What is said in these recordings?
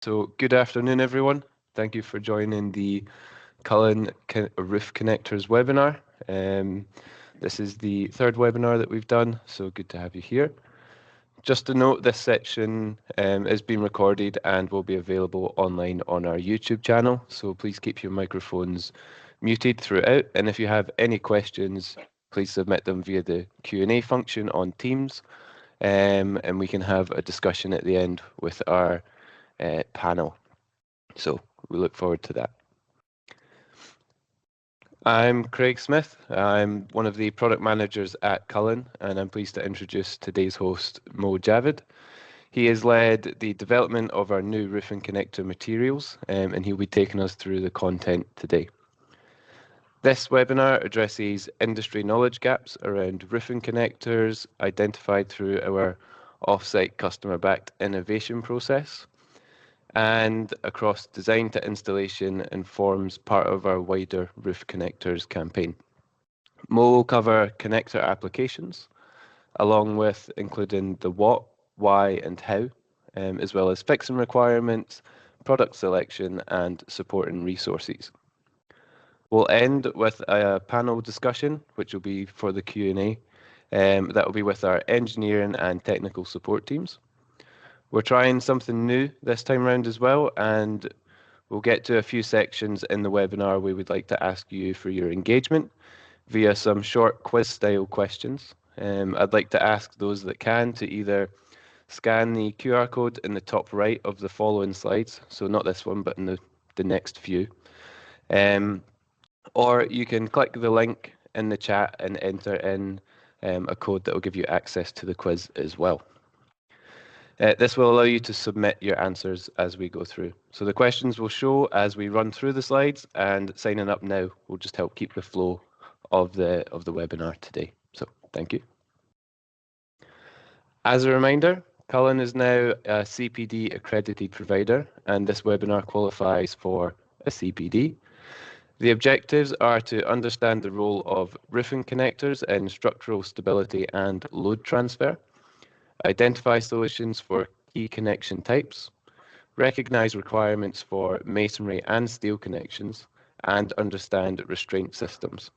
So good afternoon, everyone. Thank you for joining the Cullen Roof Connectors webinar. This is the third webinar that we've done, so good to have you here. Just to note, this section is being recorded and will be available online on our YouTube channel, so please keep your microphones muted throughout, and if you have any questions, please submit them via the Q&A function on Teams, and we can have a discussion at the end with our panel. So we look forward to that. I'm Craig Smith. I'm one of the product managers at Cullen, and I'm pleased to introduce today's host, Mo Javid. He has led the development of our new roofing connector materials, and he'll be taking us through the content today. This webinar addresses industry knowledge gaps around roofing connectors identified through our off-site customer-backed innovation process, and across design to installation and forms part of our wider roof connectors campaign. Mo will cover connector applications, along with including the what, why and how, as well as fixing requirements, product selection and supporting resources. We'll end with a panel discussion, which will be for the Q&A. That will be with our engineering and technical support teams. We're trying something new this time around as well, and we'll get to a few sections in the webinar we would like to ask you for your engagement via some short quiz-style questions. I'd like to ask those that can to either scan the QR code in the top right of the following slides, so not this one, but in the next few. Or you can click the link in the chat and enter in a code that will give you access to the quiz as well. This will allow you to submit your answers as we go through. So the questions will show as we run through the slides, and signing up now will just help keep the flow of the webinar today. So thank you. As a reminder, Cullen is now a CPD accredited provider, and this webinar qualifies for a CPD. The objectives are to understand the role of roofing connectors in structural stability and load transfer, identify solutions for key connection types, recognize requirements for masonry and steel connections, and understand restraint systems.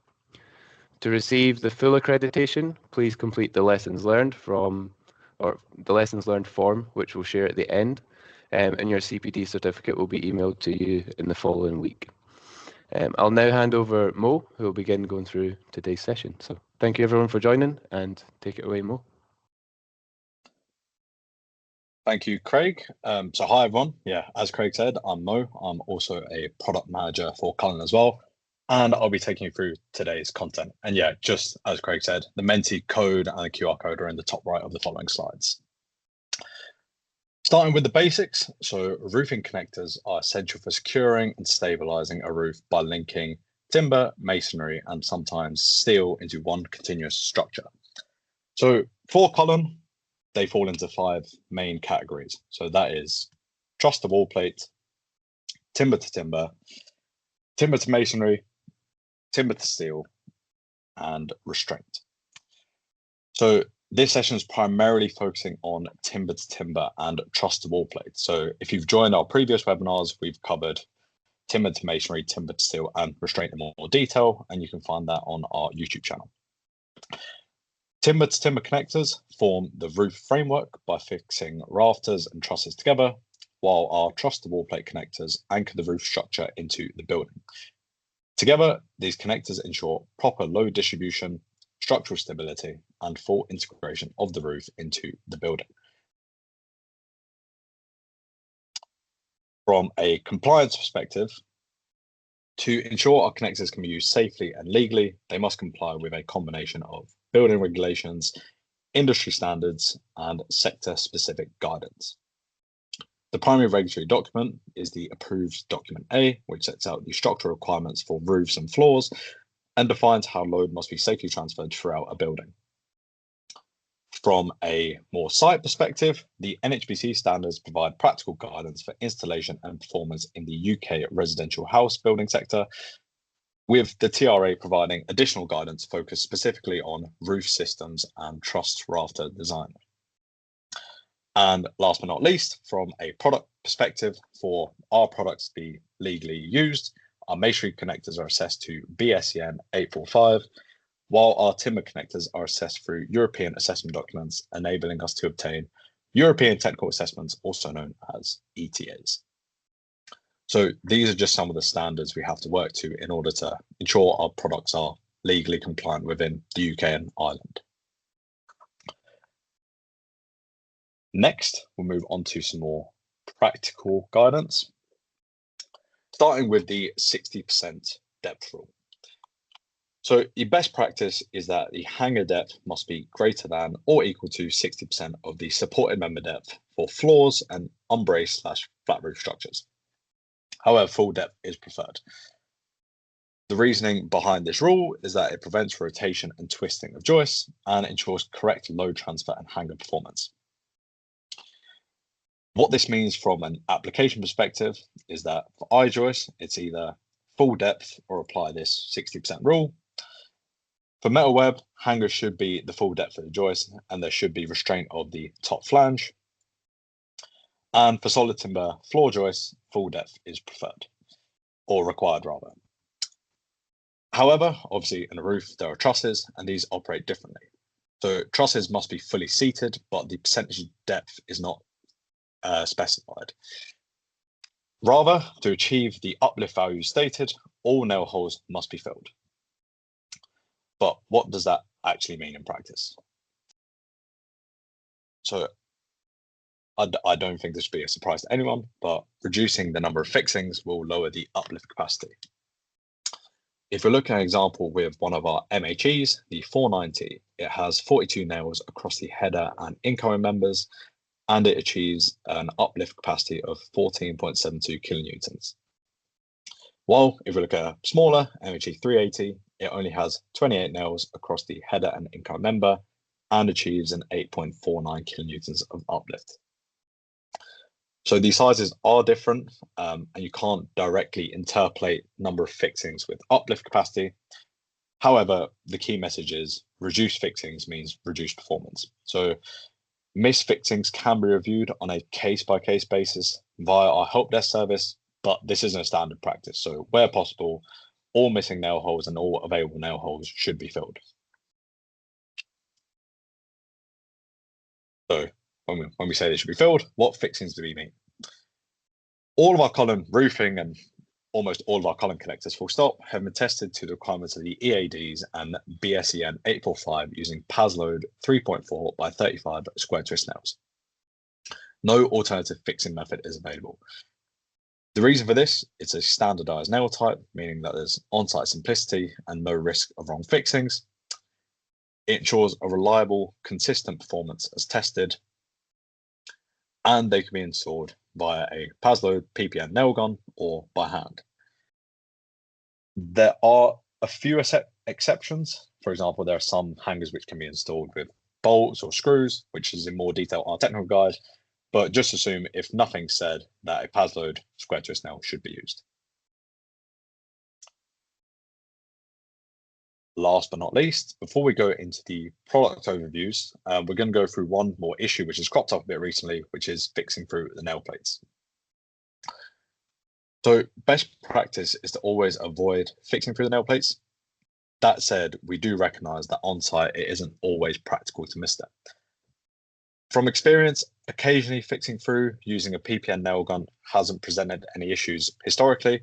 To receive the full accreditation, please complete the lessons learned form, which we'll share at the end, and your CPD certificate will be emailed to you in the following week. I'll now hand over Mo, who will begin going through today's session. So thank you everyone for joining, and take it away, Mo. Thank you, Craig. So hi everyone. Yeah, as Craig said, I'm Mo. I'm also a product manager for Cullen as well, and I'll be taking you through today's content. And yeah, just as Craig said, the Menti code and the QR code are in the top right of the following slides. Starting with the basics, so roofing connectors are essential for securing and stabilizing a roof by linking timber, masonry, and sometimes steel into one continuous structure. So for Cullen, they fall into 5 main categories. So that is truss-to-wall plate, timber-to-timber, timber-to-masonry, timber-to-steel, and restraint. So this session is primarily focusing on timber-to-timber and truss-to-wall plate. So if you've joined our previous webinars, we've covered timber-to-masonry, timber-to-steel, and restraint in more detail, and you can find that on our YouTube channel. Timber-to-timber connectors form the roof framework by fixing rafters and trusses together, while our truss-to-wall plate connectors anchor the roof structure into the building. Together, these connectors ensure proper load distribution, structural stability, and full integration of the roof into the building. From a compliance perspective, to ensure our connectors can be used safely and legally, they must comply with a combination of building regulations, industry standards, and sector-specific guidance. The primary regulatory document is the Approved Document A, which sets out the structural requirements for roofs and floors and defines how load must be safely transferred throughout a building. From a more site perspective, the NHBC standards provide practical guidance for installation and performance in the UK residential house building sector, with the TRA providing additional guidance focused specifically on roof systems and truss rafter design. And last but not least, from a product perspective, for our products to be legally used, our masonry connectors are assessed to BSEN 845, while our timber connectors are assessed through European assessment documents, enabling us to obtain European technical assessments, also known as ETAs. So these are just some of the standards we have to work to in order to ensure our products are legally compliant within the UK and Ireland. Next, we'll move on to some more practical guidance, starting with the 60% depth rule. So the best practice is that the hanger depth must be greater than or equal to 60% of the supported member depth for floors and umbrace/flat roof structures. However, full depth is preferred. The reasoning behind this rule is that it prevents rotation and twisting of joists and ensures correct load transfer and hanger performance. What this means from an application perspective is that for I-joists, it's either full depth or apply this 60% rule. For metal web, hangers should be the full depth of the joist and there should be restraint of the top flange. And for solid timber floor joists, full depth is preferred, or required rather. However, obviously in a roof, there are trusses and these operate differently. So trusses must be fully seated, but the percentage depth is not specified. Rather, to achieve the uplift value stated, all nail holes must be filled. But what does that actually mean in practice? So I don't think this should be a surprise to anyone, but reducing the number of fixings will lower the uplift capacity. If we look at an example with one of our MHEs, the 490, it has 42 nails across the header and incoming members, and it achieves an uplift capacity of 14.72 kilonewtons. While if we look at a smaller MHE 380, it only has 28 nails across the header and incoming member and achieves an 8.49 kilonewtons of uplift. So these sizes are different and you can't directly interpolate number of fixings with uplift capacity. However, the key message is reduced fixings means reduced performance. So missed fixings can be reviewed on a case-by-case basis via our help desk service, but this isn't a standard practice. So where possible, all missing nail holes and all available nail holes should be filled. So when we say they should be filled, what fixings do we mean? All of our column roofing and almost all of our column connectors full stop have been tested to the requirements of the EADs and BSEN 845 using PAS load 3.4 by 35 square twist nails. No alternative fixing method is available. The reason for this, it's a standardized nail type, meaning that there's on-site simplicity and no risk of wrong fixings. It ensures a reliable, consistent performance as tested, and they can be installed via a PASLoad PPN nail gun or by hand. There are a few exceptions. For example, there are some hangers which can be installed with bolts or screws, which is in more detail on our technical guide, but just assume if nothing's said that a PASLoad square twist nail should be used. Last but not least, before we go into the product overviews, we're going to go through one more issue which has cropped up a bit recently, which is fixing through the nail plates. So best practice is to always avoid fixing through the nail plates. That said, we do recognize that on site it isn't always practical to miss them. From experience, occasionally fixing through using a PPN nail gun hasn't presented any issues historically,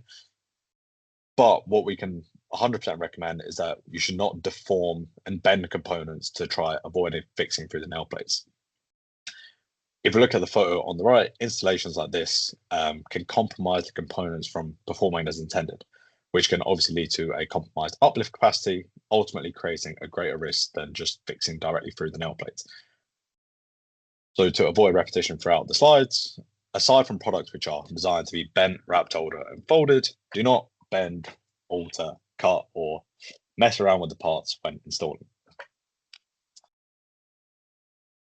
but what we can 100% recommend is that you should not deform and bend components to try avoiding fixing through the nail plates. If we look at the photo on the right, installations like this can compromise the components from performing as intended, which can obviously lead to a compromised uplift capacity, ultimately creating a greater risk than just fixing directly through the nail plates. So to avoid repetition throughout the slides, aside from products which are designed to be bent, wrapped over, and folded, do not bend, alter, cut, or mess around with the parts when installing.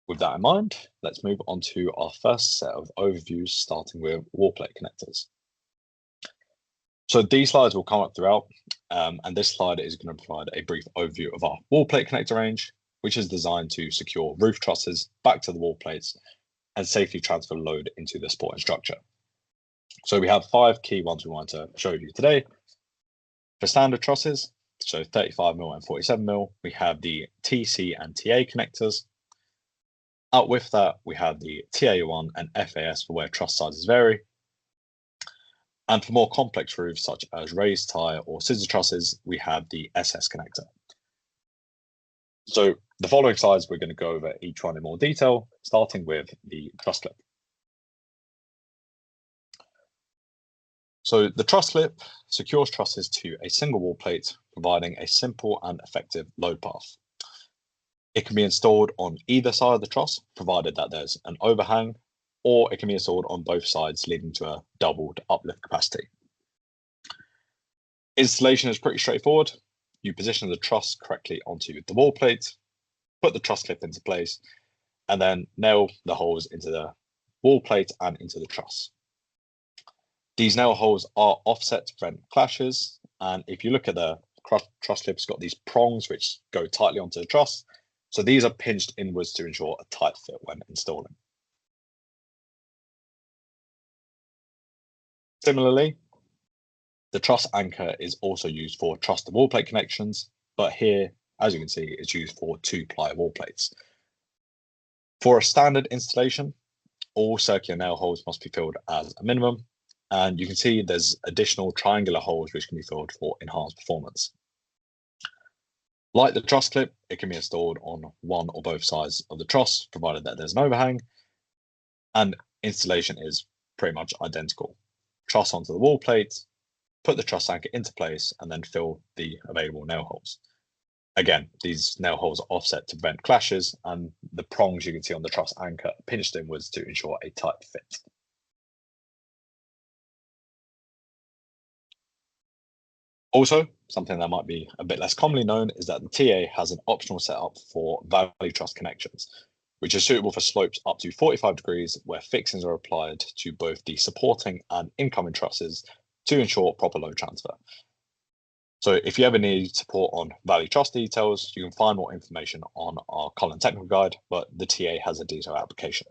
With that in mind, let's move on to our first set of overviews, starting with wall plate connectors. So these slides will come up throughout, and this slide is going to provide a brief overview of our wall plate connector range, which is designed to secure roof trusses back to the wall plates and safely transfer load into the supporting structure. So we have 5 key ones we want to show you today. For standard trusses, so 35mm and 47mm, we have the TC and TA connectors. Out with that, we have the TA1 and FAS for where truss sizes vary. And for more complex roofs, such as raised tie or scissor trusses, we have the SS connector. So the following slides, we're going to go over each one in more detail, starting with the truss clip. So the truss clip secures trusses to a single wall plate, providing a simple and effective load path. It can be installed on either side of the truss, provided that there's an overhang, or it can be installed on both sides, leading to a doubled uplift capacity. Installation is pretty straightforward. You position the truss correctly onto the wall plate, put the truss clip into place, and then nail the holes into the wall plate and into the truss. These nail holes are offset to prevent clashes, and if you look at the truss clip, it's got these prongs which go tightly onto the truss. So these are pinched inwards to ensure a tight fit when installing. Similarly, the truss anchor is also used for truss-to-wall plate connections, but here, as you can see, it's used for 2-ply wall plates. For a standard installation, all circular nail holes must be filled as a minimum, and you can see there's additional triangular holes which can be filled for enhanced performance. Like the truss clip, it can be installed on one or both sides of the truss, provided that there's an overhang, and installation is pretty much identical. Truss onto the wall plate, put the truss anchor into place, and then fill the available nail holes. Again, these nail holes are offset to prevent clashes, and the prongs you can see on the truss anchor are pinched inwards to ensure a tight fit. Also, something that might be a bit less commonly known is that the TA has an optional setup for valley truss connections, which is suitable for slopes up to 45 degrees where fixings are applied to both the supporting and incoming trusses to ensure proper load transfer. So if you ever need support on valley truss details, you can find more information on our Cullen technical guide, but the TA has a detailed application.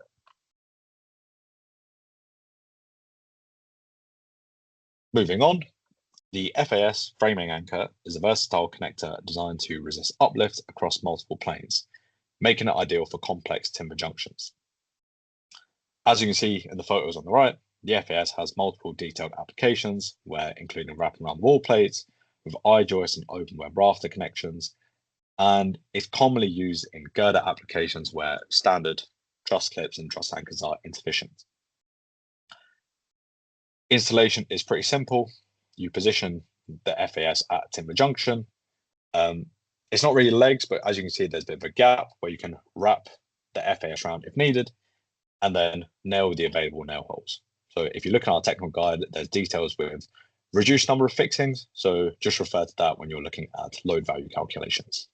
Moving on, the FAS framing anchor is a versatile connector designed to resist uplift across multiple planes, making it ideal for complex timber junctions. As you can see in the photos on the right, the FAS has multiple detailed applications, where including wrapping around wall plates, with I-joist and open web rafter connections, and it's commonly used in girder applications where standard truss clips and truss anchors are insufficient. Installation is pretty simple. You position the FAS at timber junction. It's not really legs, but as you can see, there's a bit of a gap where you can wrap the FAS around if needed, and then nail the available nail holes. So if you look at our technical guide, there's details with reduced number of fixings. So just refer to that when you're looking at load value calculations.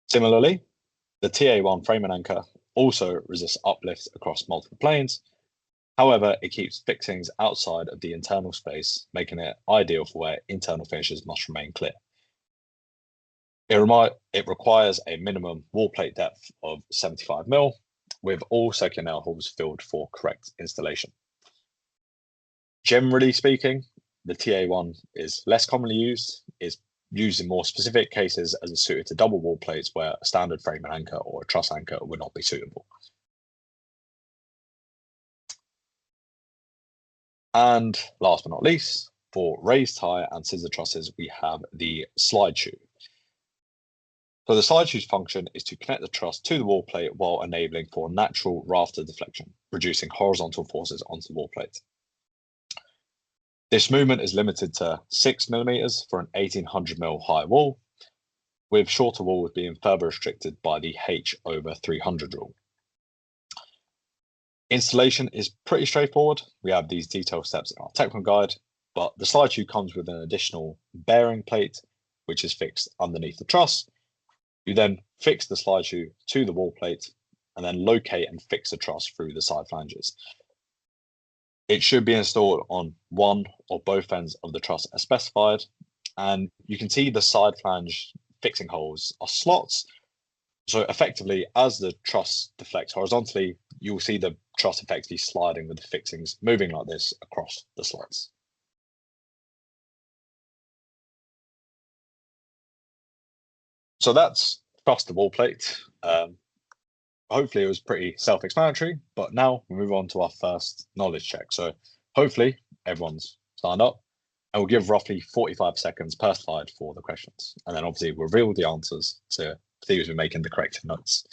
Similarly, the TA1 framing anchor also resists uplift across multiple planes. However, it keeps fixings outside of the internal space, making it ideal for where internal finishes must remain clear. It requires a minimum wall plate depth of 75mm, with all circular nail holes filled for correct installation. Generally speaking, the TA1 is less commonly used, is used in more specific cases as it's suited to double wall plates where a standard framing anchor or a truss anchor would not be suitable. And last but not least, for raised tie and scissor trusses, we have the slide shoe. So the slide shoe's function is to connect the truss to the wall plate while enabling for natural rafter deflection, reducing horizontal forces onto the wall plate. This movement is limited to 6mm for an 1800mm high wall, with shorter walls being further restricted by the H over 300 rule. Installation is pretty straightforward. We have these detailed steps in our technical guide, but the slide shoe comes with an additional bearing plate, which is fixed underneath the truss. You then fix the slide shoe to the wall plate and then locate and fix the truss through the side flanges. It should be installed on one or both ends of the truss as specified, and you can see the side flange fixing holes are slots, So effectively, as the truss deflects horizontally, you'll see the truss effectively sliding with the fixings moving like this across the slots. So that's truss-to-wall plate. Hopefully it was pretty self-explanatory, but now we move on to our first knowledge check. So hopefully everyone's signed up, and we'll give roughly 45 seconds per slide for the questions. And then obviously we'll reveal the answers to see who's been making the correct notes.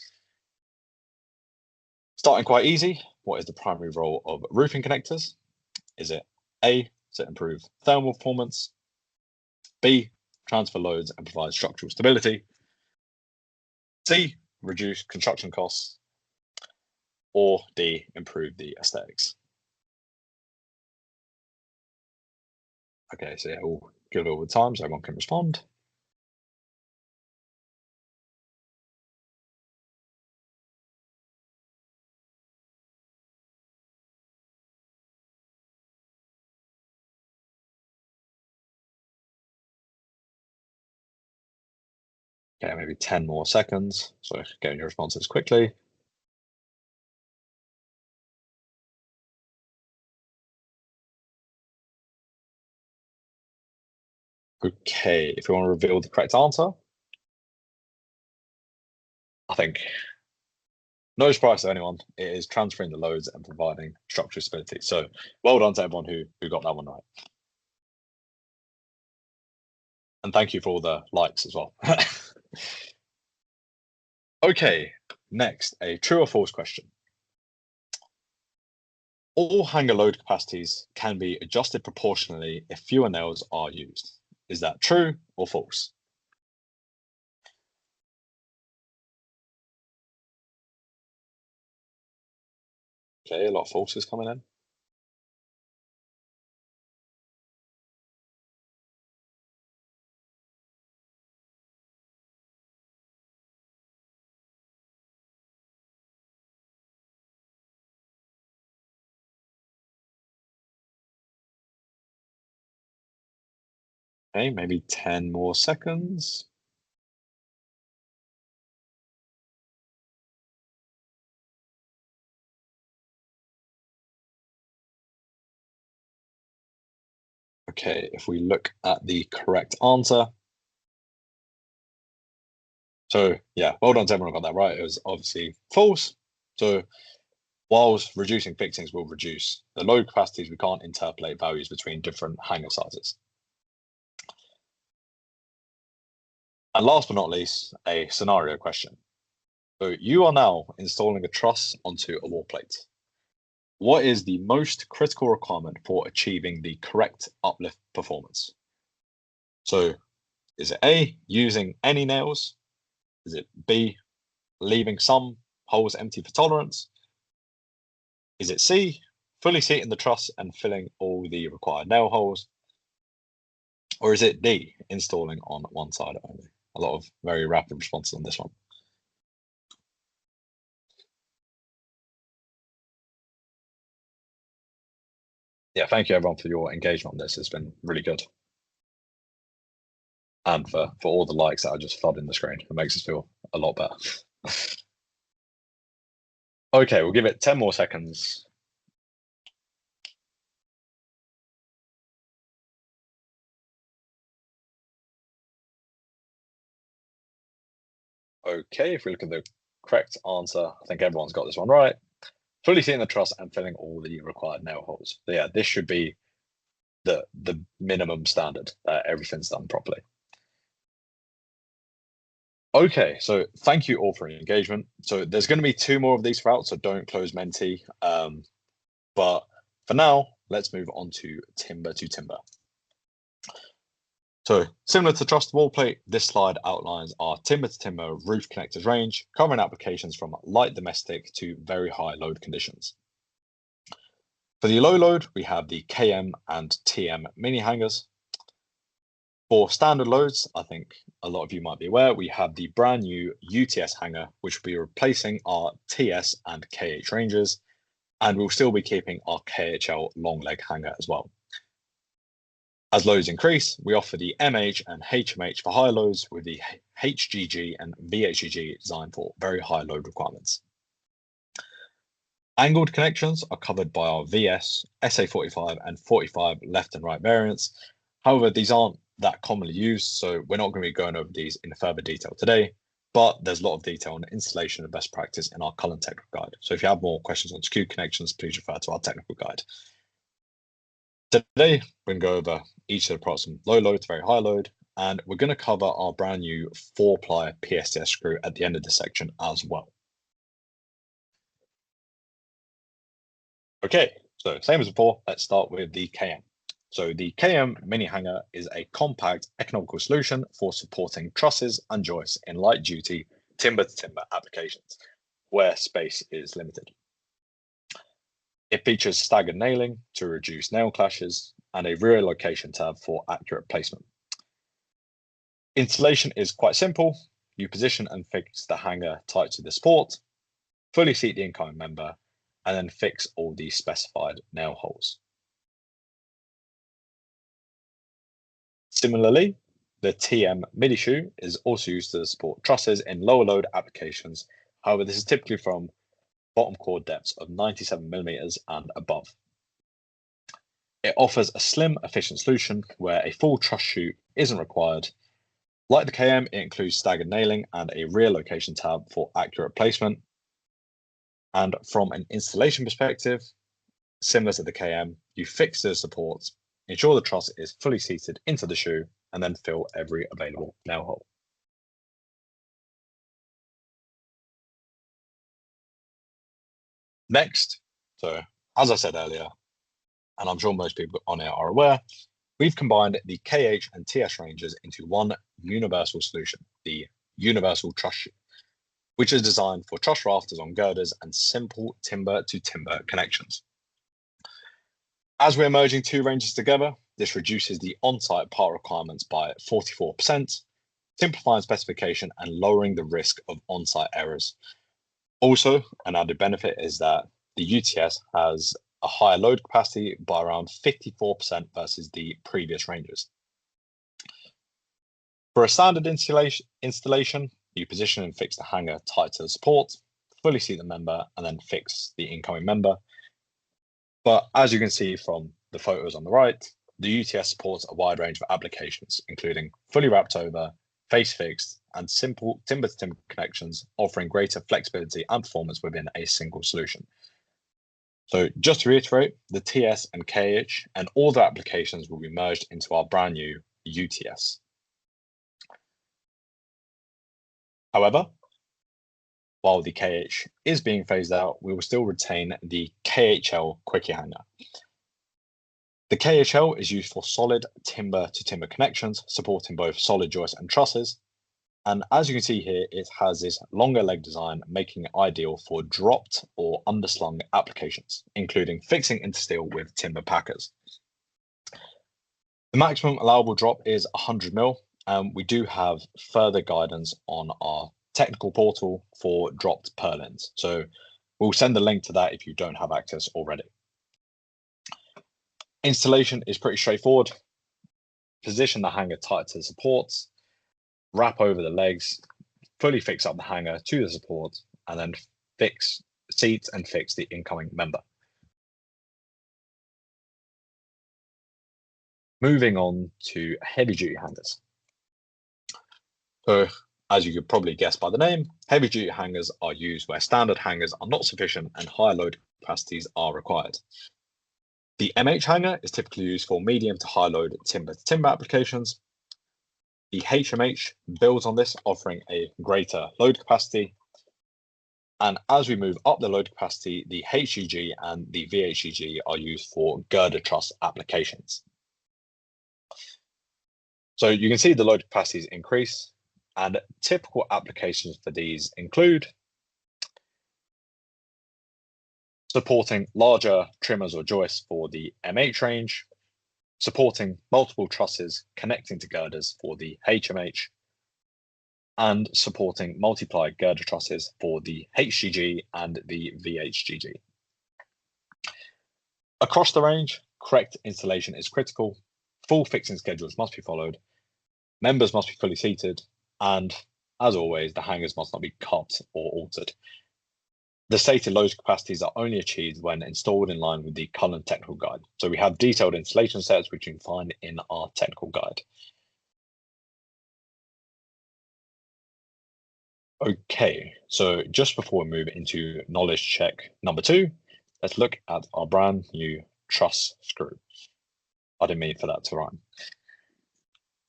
Starting quite easy, what is the primary role of roofing connectors? Is it A, to improve thermal performance, B, transfer loads and provide structural stability, C, reduce construction costs, or D, improve the aesthetics? Okay, so yeah, we'll give it all the time so everyone can respond. Okay, maybe 10 more seconds. So getting your responses quickly. Okay, if you want to reveal the correct answer, I think no surprise to anyone, it is transferring the loads and providing structural stability. So well done to everyone who got that one right. And thank you for all the likes as well. Okay, next, a true or false question. All hanger load capacities can be adjusted proportionally if fewer nails are used. Is that true or false? Okay, a lot of falses coming in. Okay, maybe 10 more seconds. Okay, if we look at the correct answer. So yeah, well done to everyone who got that right. It was obviously false. So whilst reducing fixings will reduce the load capacities, we can't interpolate values between different hanger sizes. And last but not least, a scenario question. So you are now installing a truss onto a wall plate. What is the most critical requirement for achieving the correct uplift performance? So is it A, using any nails? Is it B, leaving some holes empty for tolerance? Is it C, fully seating the truss and filling all the required nail holes? Or is it D, installing on one side only? A lot of very rapid responses on this one. Yeah, thank you everyone for your engagement on this. It's been really good. And for all the likes that are just flooding the screen. It makes us feel a lot better. Okay, we'll give it 10 more seconds. Okay, if we look at the correct answer, I think everyone's got this one right. Fully seating the truss and filling all the required nail holes. So yeah, this should be the minimum standard that everything's done properly. Okay, so thank you all for your engagement. So there's going to be 2 more of these throughout, so don't close Menti. But for now, let's move on to timber to timber. So similar to truss-to-wall plate, this slide outlines our timber to timber roof connectors range, covering applications from light domestic to very high load conditions. For the low load, we have the KM and TM mini hangers. For standard loads, I think a lot of you might be aware, we have the brand new UTS hanger, which will be replacing our TS and KH ranges, and we'll still be keeping our KHL long leg hanger as well. As loads increase, we offer the MH and HMH for high loads, with the HGG and VHGG designed for very high load requirements. Angled connections are covered by our VS, SA45 and 45 left and right variants. However, these aren't that commonly used, so we're not going to be going over these in further detail today, but there's a lot of detail on installation and best practice in our Cullen technical guide. So if you have more questions on skew connections, please refer to our technical guide. Today, we're going to go over each of the products from low load to very high load, and we're going to cover our brand new 4-ply PSTS screw at the end of the section as well. Okay, so same as before, let's start with the KM. So the KM mini hanger is a compact, economical solution for supporting trusses and joists in light duty timber-to-timber applications where space is limited. It features staggered nailing to reduce nail clashes and a rear location tab for accurate placement. Installation is quite simple. You position and fix the hanger tight to the support, fully seat the incoming member, and then fix all the specified nail holes. Similarly, the TM midi shoe is also used to support trusses in lower load applications. However, this is typically from bottom chord depths of 97mm and above. It offers a slim, efficient solution where a full truss shoe isn't required. Like the KM, it includes staggered nailing and a rear location tab for accurate placement. And from an installation perspective, similar to the KM, you fix the supports, ensure the truss is fully seated into the shoe, and then fill every available nail hole. Next, so as I said earlier, and I'm sure most people on it are aware, we've combined the KH and TS ranges into one universal solution, the universal truss shoe, which is designed for truss rafters on girders and simple timber-to-timber connections. As we're merging two ranges together, this reduces the on-site part requirements by 44%, simplifying specification and lowering the risk of on-site errors. Also, an added benefit is that the UTS has a higher load capacity by around 54% versus the previous ranges. For a standard installation, you position and fix the hanger tight to the support, fully seat the member, and then fix the incoming member. But as you can see from the photos on the right, the UTS supports a wide range of applications, including fully wrapped over, face fixed, and simple timber-to-timber connections, offering greater flexibility and performance within a single solution. So just to reiterate, the TS and KH and all the applications will be merged into our brand new UTS. However, while the KH is being phased out, we will still retain the KHL quickie hanger. The KHL is used for solid timber-to-timber connections, supporting both solid joists and trusses. And as you can see here, it has this longer leg design, making it ideal for dropped or underslung applications, including fixing into steel with timber packers. The maximum allowable drop is 100mm, and we do have further guidance on our technical portal for dropped purlins. So we'll send a link to that if you don't have access already. Installation is pretty straightforward. Position the hanger tight to the supports, wrap over the legs, fully fix up the hanger to the support, and then fix seat and fix the incoming member. Moving on to heavy duty hangers. So as you could probably guess by the name, heavy duty hangers are used where standard hangers are not sufficient and higher load capacities are required. The MH hanger is typically used for medium to high load timber-to-timber applications. The HMH builds on this, offering a greater load capacity. And as we move up the load capacity, the HGG and the VHGG are used for girder truss applications. So you can see the load capacities increase, and typical applications for these include supporting larger trimmers or joists for the MH range, supporting multiple trusses connecting to girders for the HMH, and supporting multiply girder trusses for the HGG and the VHGG. Across the range, correct installation is critical. full fixing schedules must be followed, members must be fully seated, and as always, the hangers must not be cut or altered. The stated load capacities are only achieved when installed in line with the Cullen technical guide. So we have detailed installation sets, which you can find in our technical guide. Okay, so just before we move into knowledge check number 2, let's look at our brand new truss screw. I didn't mean for that to rhyme.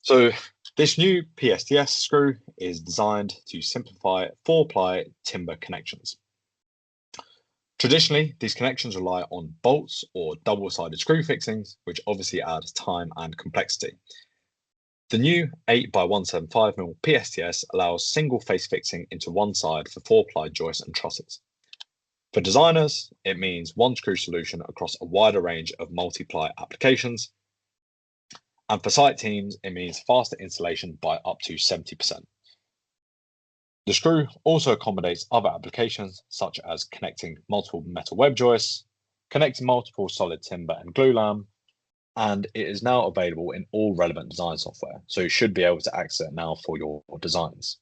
So this new PSTS screw is designed to simplify 4-ply timber connections. Traditionally, these connections rely on bolts or double-sided screw fixings, which obviously add time and complexity. The new 8x175mm PSTS allows single face fixing into one side for 4-ply joists and trusses. For designers, it means one screw solution across a wider range of multi-ply applications. And for site teams, it means faster installation by up to 70%. The screw also accommodates other applications, such as connecting multiple metal web joists, connecting multiple solid timber and glulam, and it is now available in all relevant design software, so you should be able to access it now for your designs.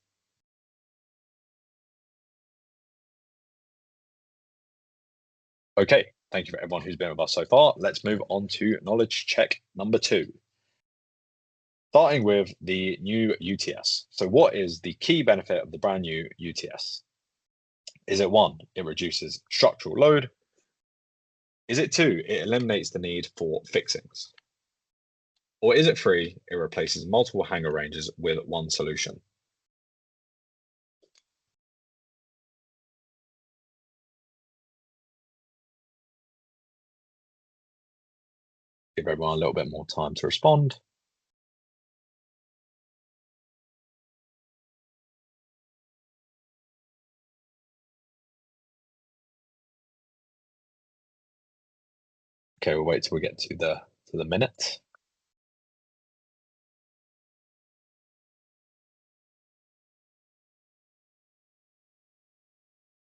Okay, thank you for everyone who's been with us so far. Let's move on to knowledge check number 2. Starting with the new UTS. So what is the key benefit of the brand new UTS? Is it 1, it reduces structural load? Is it 2, it eliminates the need for fixings? Or is it 3, it replaces multiple hanger ranges with one solution? Give everyone a little bit more time to respond. Okay, we'll wait till we get to the minute.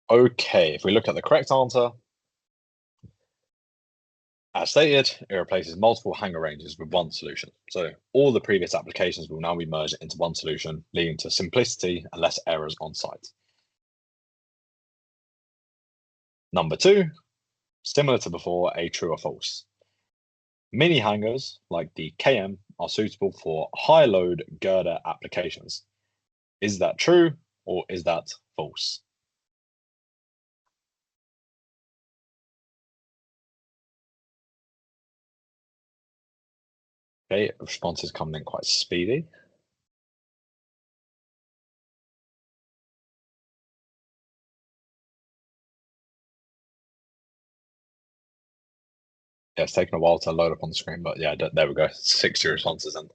Okay, if we look at the correct answer, as stated, it replaces multiple hanger ranges with one solution. So all the previous applications will now be merged into one solution, leading to simplicity and less errors on site. Number 2, similar to before, a true or false. Mini hangers like the KM are suitable for high load girder applications. Is that true or is that false? Okay, responses coming in quite speedy. Yeah, it's taken a while to load up on the screen, but yeah, there we go. 60 responses in.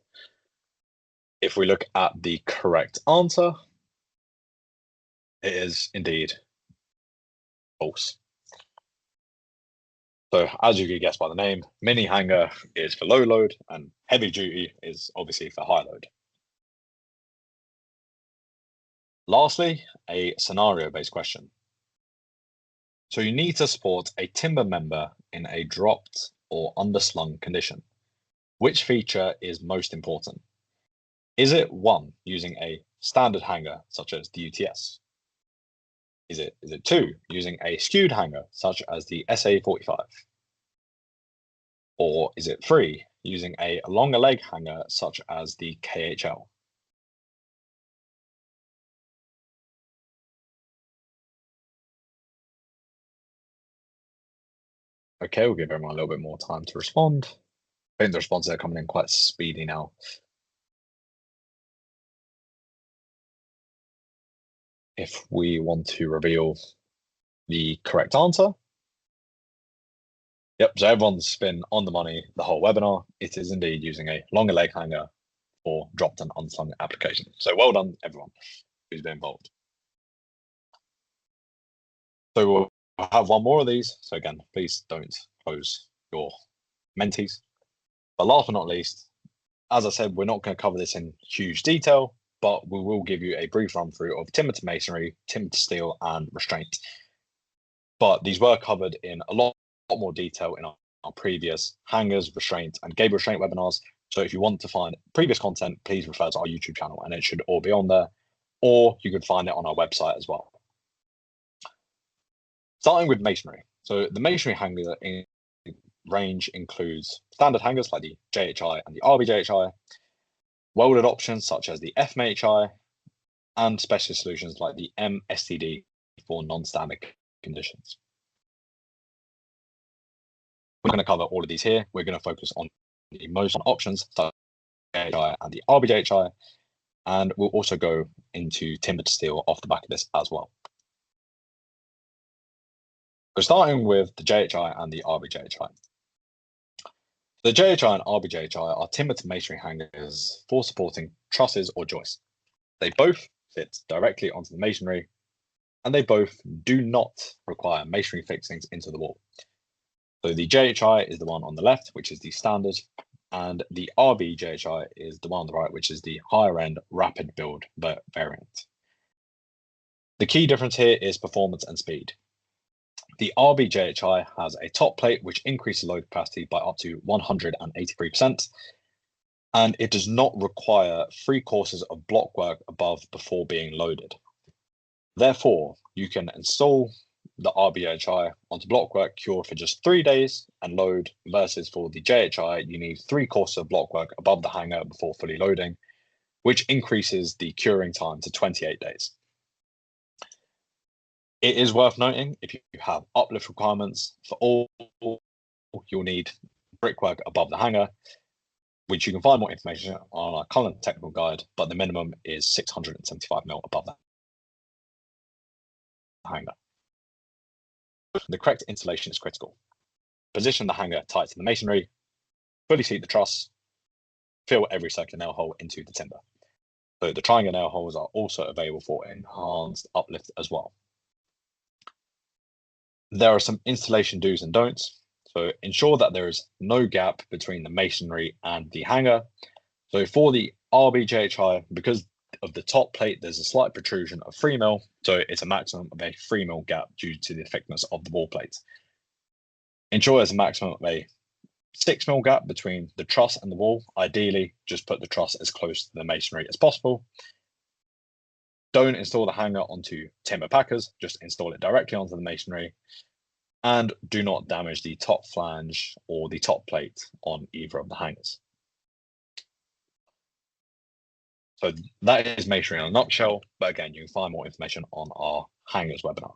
If we look at the correct answer, it is indeed false. So as you could guess by the name, mini hanger is for low load and heavy duty is obviously for high load. Lastly, a scenario-based question. So you need to support a timber member in a dropped or underslung condition. Which feature is most important? Is it 1, using a standard hanger such as the UTS? Is it 2, using a skewed hanger such as the SA45? Or is it 3, using a longer leg hanger such as the KHL? Okay, we'll give everyone a little bit more time to respond. I think the responses are coming in quite speedy now. If we want to reveal the correct answer. Yep, so everyone's been on the money the whole webinar. It is indeed using a longer leg hanger for dropped and unslung application. So well done, everyone who's been involved. So we'll have one more of these. So again, please don't close your mentees. But last but not least, as I said, we're not going to cover this in huge detail, but we will give you a brief run through of timber to masonry, timber to steel, and restraint. But these were covered in a lot more detail in our previous hangers, restraint, and gable restraint webinars. So if you want to find previous content, please refer to our YouTube channel and it should all be on there, or you could find it on our website as well. Starting with masonry. So the masonry hanger range includes standard hangers like the JHI and the RBJHI, welded options such as the FMHI, and specialist solutions like the MSTD for non-standard conditions. We're going to cover all of these here. We're going to focus on the most options, such as the JHI and the RBJHI, and we'll also go into timber to steel off the back of this as well. We're starting with the JHI and the RBJHI. The JHI and RBJHI are timber to masonry hangers for supporting trusses or joists. They both fit directly onto the masonry, and they both do not require masonry fixings into the wall. So the JHI is the one on the left, which is the standard, and the RBJHI is the one on the right, which is the higher end rapid build variant. The key difference here is performance and speed. The RBJHI has a top plate which increases load capacity by up to 183%, and it does not require 3 courses of block work above before being loaded. Therefore, you can install the RBJHI onto block work cured for just 3 days and load, versus for the JHI, you need 3 courses of block work above the hanger before fully loading, which increases the curing time to 28 days. It is worth noting, if you have uplift requirements for all, you'll need brickwork above the hanger, which you can find more information on our Cullen technical guide, but the minimum is 675mm above the hanger. The correct installation is critical. Position the hanger tight to the masonry, fully seat the truss, fill every circular nail hole into the timber. So the triangle nail holes are also available for enhanced uplift as well. There are some installation do's and don'ts. So ensure that there is no gap between the masonry and the hanger. So for the RBJHI, because of the top plate, there's a slight protrusion of 3mm, so it's a maximum of a 3mm gap due to the thickness of the wall plates. Ensure there's a maximum of a 6mm gap between the truss and the wall. Ideally, just put the truss as close to the masonry as possible. Don't install the hanger onto timber packers, just install it directly onto the masonry. And do not damage the top flange or the top plate on either of the hangers. So that is masonry in a nutshell, but again, you can find more information on our hangers webinar.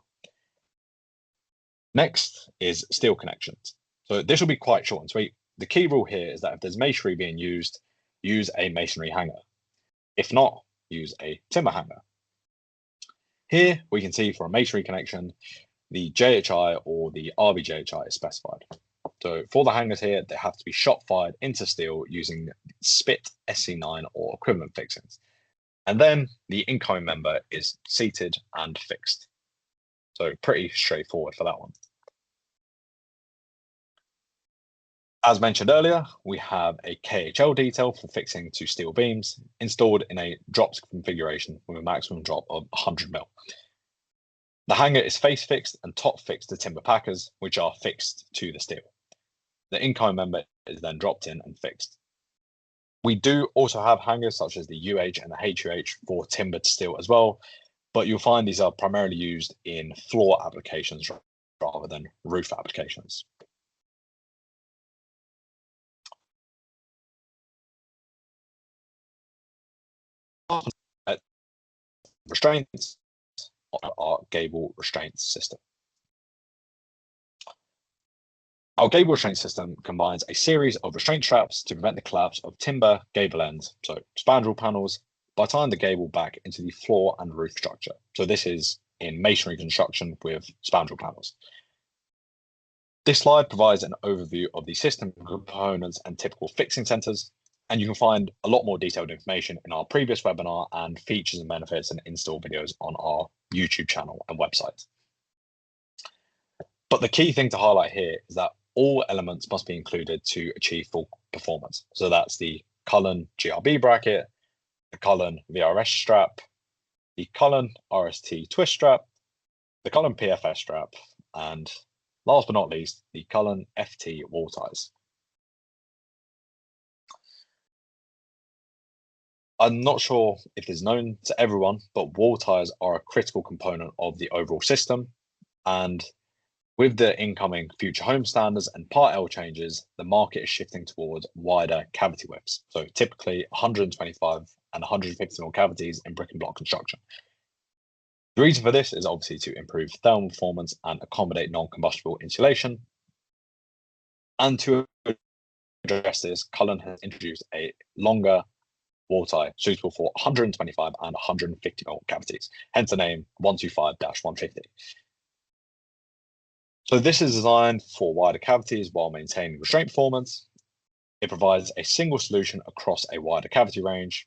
Next is steel connections. So this will be quite short and sweet. The key rule here is that if there's masonry being used, use a masonry hanger. If not, use a timber hanger. Here we can see for a masonry connection, the JHI or the RBJHI is specified. So for the hangers here, they have to be shot fired into steel using spit SC9 or equivalent fixings. And then the incoming member is seated and fixed. So pretty straightforward for that one. As mentioned earlier, we have a KHL detail for fixing to steel beams installed in a dropped configuration with a maximum drop of 100mm. The hanger is face fixed and top fixed to timber packers, which are fixed to the steel. The incoming member is then dropped in and fixed. We do also have hangers such as the UH and the HUH for timber to steel as well, but you'll find these are primarily used in floor applications rather than roof applications. Restraints are our gable restraint system. Our gable restraint system combines a series of restraint straps to prevent the collapse of timber gable ends, so spandrel panels, by tying the gable back into the floor and roof structure. So this is in masonry construction with spandrel panels. This slide provides an overview of the system components and typical fixing centers, and you can find a lot more detailed information in our previous webinar and features and benefits and install videos on our YouTube channel and website. But the key thing to highlight here is that all elements must be included to achieve full performance. So that's the Cullen GRB bracket, the Cullen VRS strap, the Cullen RST twist strap, the Cullen PFS strap, and last but not least, the Cullen FT wall ties. I'm not sure if it's known to everyone, but wall ties are a critical component of the overall system. And with the incoming future home standards and Part L changes, the market is shifting towards wider cavity widths. So typically 125 and 150 mil cavities in brick and block construction. The reason for this is obviously to improve thermal performance and accommodate non-combustible insulation. And to address this, Cullen has introduced a longer wall tie suitable for 125 and 150 mil cavities, hence the name 125-150. So this is designed for wider cavities while maintaining restraint performance. It provides a single solution across a wider cavity range.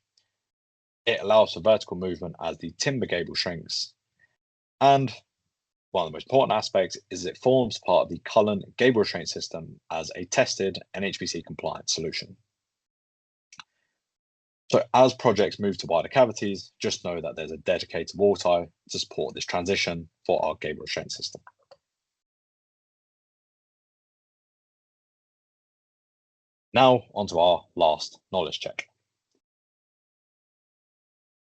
It allows for vertical movement as the timber gable shrinks. And one of the most important aspects is it forms part of the Cullen gable restraint system as a tested NHBC compliant solution. So as projects move to wider cavities, just know that there's a dedicated wall tie to support this transition for our gable restraint system. Now onto our last knowledge check.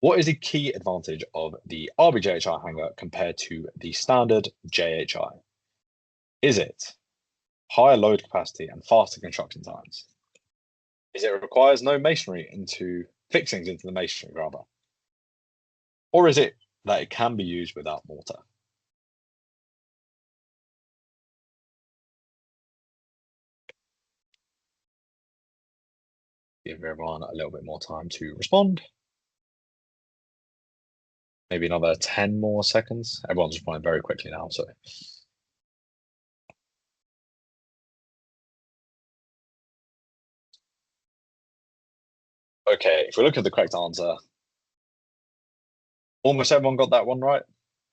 What is the key advantage of the RBJHI hanger compared to the standard JHI? Is it higher load capacity and faster construction times? Is it requires no masonry into fixings into the masonry rather? Or is it that it can be used without mortar? Give everyone a little bit more time to respond. Maybe another 10 more seconds. Everyone's responding very quickly now, so. Okay, if we look at the correct answer, almost everyone got that one right.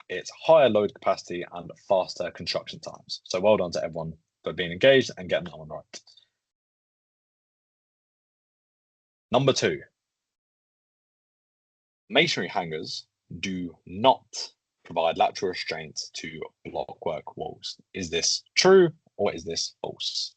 It's higher load capacity and faster construction times. So well done to everyone for being engaged and getting that one right. Number 2, masonry hangers do not provide lateral restraint to blockwork walls. Is this true or is this false?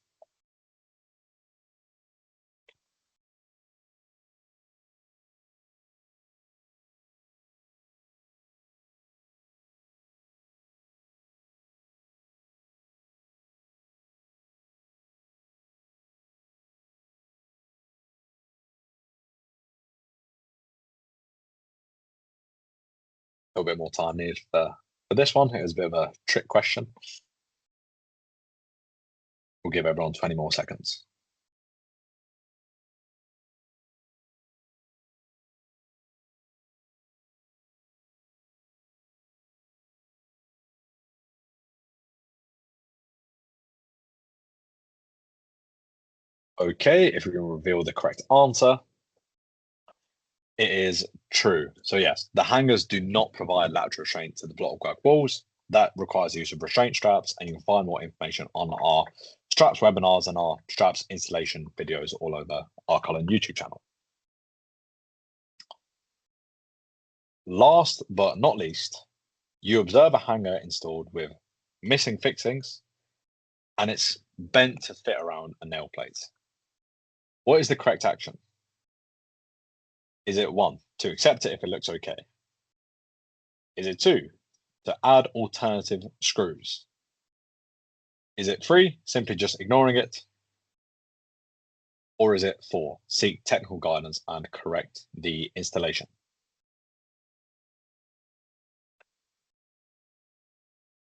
A little bit more time needed for this one. It was a bit of a trick question. We'll give everyone 20 more seconds. Okay, if we can reveal the correct answer, it is true. So yes, the hangers do not provide lateral restraint to the blockwork walls. That requires the use of restraint straps, and you can find more information on our straps webinars and our straps installation videos all over our Cullen YouTube channel. Last but not least, you observe a hanger installed with missing fixings and it's bent to fit around a nail plate. What is the correct action? Is it 1, to accept it if it looks okay? Is it 2, to add alternative screws? Is it 3, simply just ignoring it? Or is it 4, seek technical guidance and correct the installation?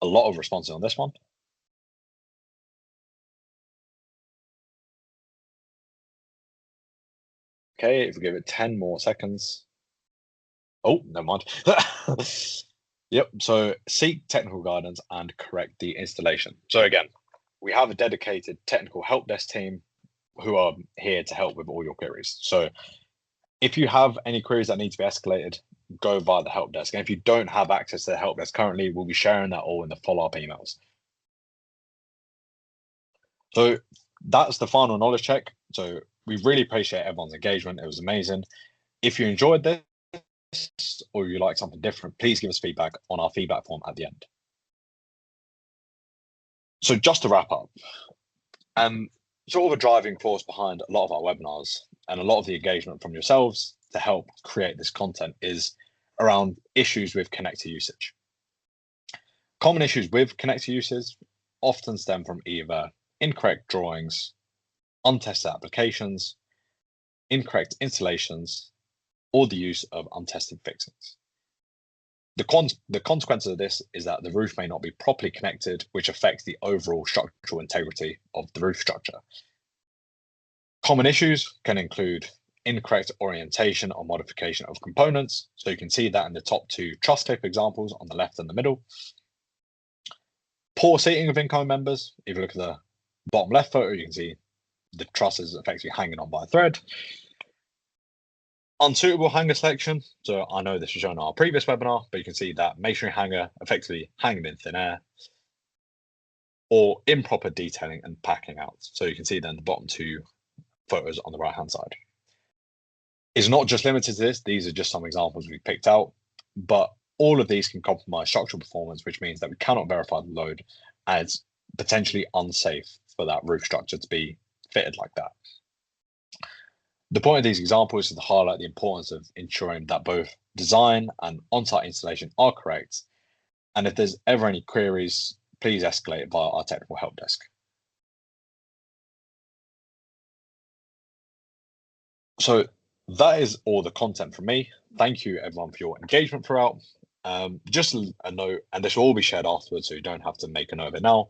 A lot of responses on this one. Okay, if we give it 10 more seconds. Oh, never mind. Yep, so seek technical guidance and correct the installation. So again, we have a dedicated technical help desk team who are here to help with all your queries. So if you have any queries that need to be escalated, go via the help desk. And if you don't have access to the help desk currently, we'll be sharing that all in the follow-up emails. So that's the final knowledge check. So we really appreciate everyone's engagement. It was amazing. If you enjoyed this or you like something different, please give us feedback on our feedback form at the end. So just to wrap up, sort of a driving force behind a lot of our webinars and a lot of the engagement from yourselves to help create this content is around issues with connector usage. Common issues with connector usage often stem from either incorrect drawings, untested applications, incorrect installations, or the use of untested fixings. The consequence of this is that the roof may not be properly connected, which affects the overall structural integrity of the roof structure. Common issues can include incorrect orientation or modification of components. So you can see that in the top two truss tape examples on the left and the middle. Poor seating of incoming members. If you look at the bottom left photo, you can see the truss is effectively hanging on by a thread. Unsuitable hanger selection. So I know this was shown in our previous webinar, but you can see that masonry hanger effectively hanging in thin air, or improper detailing and packing out. So you can see then the bottom two photos on the right hand side. It's not just limited to this. These are just some examples we picked out, but all of these can compromise structural performance, which means that we cannot verify the load, and it's potentially unsafe for that roof structure to be fitted like that. The point of these examples is to highlight the importance of ensuring that both design and on-site installation are correct. And if there's ever any queries, please escalate via our technical help desk. So that is all the content from me. Thank you everyone for your engagement throughout. Just a note, and this will all be shared afterwards, so you don't have to make a note of it now,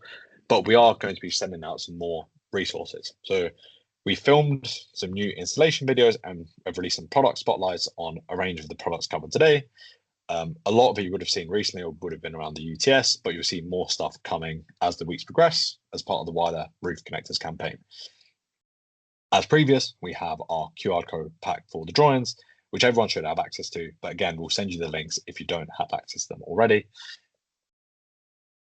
but we are going to be sending out some more resources. So we filmed some new installation videos and have released some product spotlights on a range of the products covered today. A lot of it you would have seen recently or would have been around the UTS, but you'll see more stuff coming as the weeks progress as part of the wider Roof Connectors campaign. As previous, we have our QR code pack for the drawings, which everyone should have access to. But again, we'll send you the links if you don't have access to them already.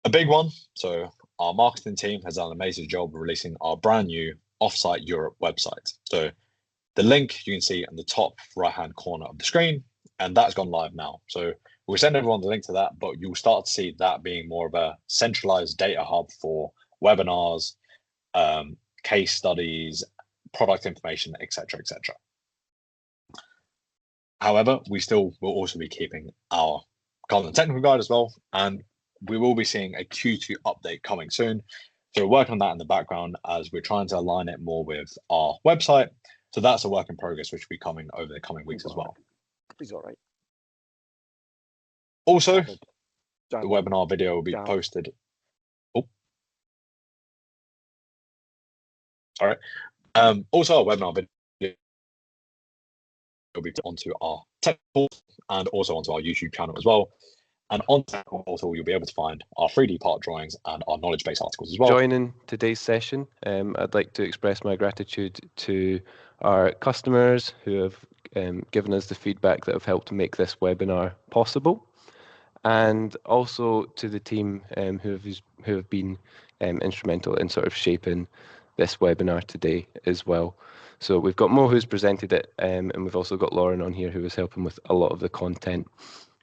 A big one. So our marketing team has done an amazing job of releasing our brand new Offsite Europe website. So the link you can see in the top right-hand corner of the screen, and that's gone live now. So we'll send everyone the link to that, but you'll start to see that being more of a centralized data hub for webinars, case studies, product information, etc., etc. However, we still will also be keeping our content technical guide as well, and we will be seeing a Q2 update coming soon. So we're working on that in the background as we're trying to align it more with our website. So that's a work in progress, which will be coming over the coming weeks as well. He's all right. Also, the webinar video will be posted. Oh, all right. Also, our webinar video will be onto our tech portal and also onto our YouTube channel as well. And on that portal, you'll be able to find our 3D part drawings and our knowledge base articles as well. Joining today's session, I'd like to express my gratitude to our customers who have given us the feedback that have helped make this webinar possible, and also to the team who have been instrumental in sort of shaping this webinar today as well. So we've got Mo who's presented it, and we've also got Lauren on here who was helping with a lot of the content.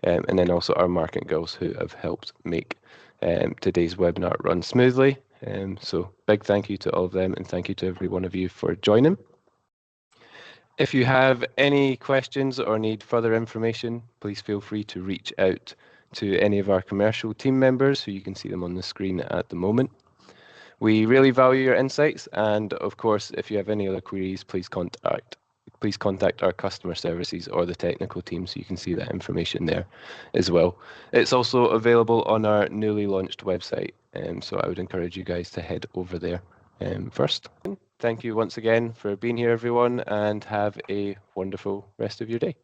And then also our marketing girls who have helped make today's webinar run smoothly. So big thank you to all of them, and thank you to every one of you for joining. If you have any questions or need further information, please feel free to reach out to any of our commercial team members, who you can see them on the screen at the moment. We really value your insights, and of course, if you have any other queries, please contact our customer services or the technical team, so you can see that information there as well. It's also available on our newly launched website, so I would encourage you guys to head over there first. Thank you once again for being here, everyone, and have a wonderful rest of your day.